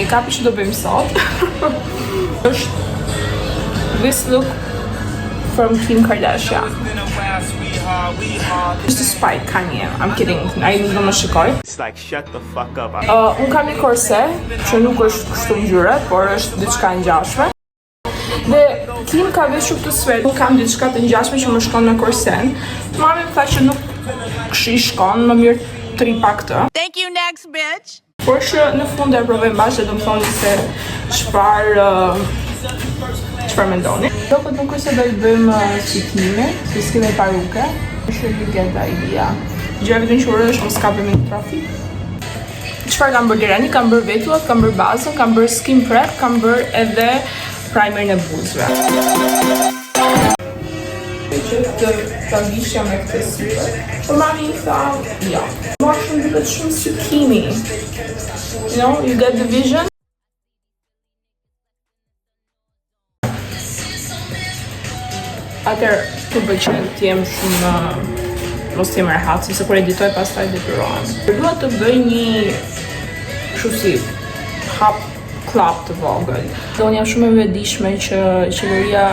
Make-upi që do bëjmë sot është this look from Kim Kardashian. Just a spite, Kanye. I'm kidding. Ai nuk do më shikoj. It's like shut the fuck up. Unë kam një korse që nuk është kështu ngjyre, por është diçka e ngjashme. Dhe Kim ka veshur këtë sweat. Unë kam diçka të ngjashme që më shkon në korsen. Mami më tha që nuk shkon, më mirë tripa këtë. Thank you, next bitch. Por që në fund e provojmë bashkë dhe do më thoni se çfarë mendoni. Do këtë nuk është se do i bëjmë qikime, se s'keme paruke. Është një get the idea. Gjëra vetëm që uroj është mos kapemi në trafik. Çfarë kam bërë deri tani? Kam bërë vetullat, kam bërë bazën, kam bërë skin prep, kam bërë edhe primerin e buzëve. Që të vishja me këtë sipër. Por mami më tha, ja. Ma shumë duket shumë si Kimi. You know, you get the vision. Atër, të bëqen t'jem shumë mos t'jem rehat, sepse kur editoj pastaj detyrohem. Dua të bëj një kështu si hap klap të vogël. Do unë jam shumë e vetëdijshme që qeveria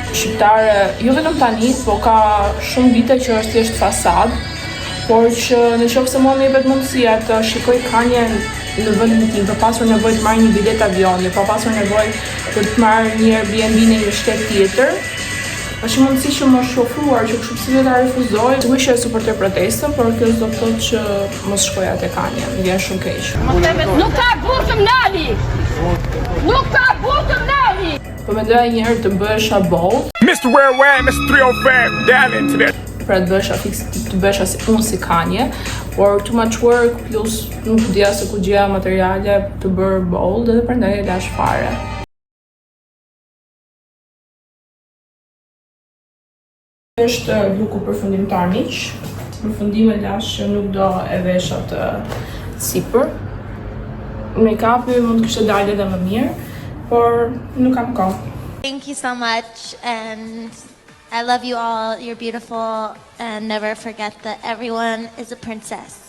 shqiptare, jo vetëm tani, po ka shumë vite që është thjesht fasad, por që në qoftë se mua më jepet mundësia të shikoj Kanyen në vendin tim, pa pasur nevojë të marr një bilet avioni, pa pasur nevojë për të marrë një Airbnb në një shtet tjetër, është mundësi që më është ofruar që kështu pse ta refuzoj. Sigurisht që e suportoj protestën, por kjo s'do të thotë që mos shkoja te Kanye. Më vjen shumë keq. Nuk ka burtëm nali. Nuk ka burtëm nali. Po mendoja një herë të bëhesha bold. Mr. Worldwide, Mr. 305, down into that. Pra të bëhesha fix, të bëhesha si unë si Kanye, or too much work plus nuk dija se ku gjeja materiale të bërë bold edhe prandaj e lash fare. Është luku përfundimtar miq. Përfundim e lash që nuk do e vesha të sipër. Make-upi mund të kishte dalë edhe më mirë, por nuk kam kohë. Thank you so much, and I love you all. You're beautiful, and never forget that everyone is a princess.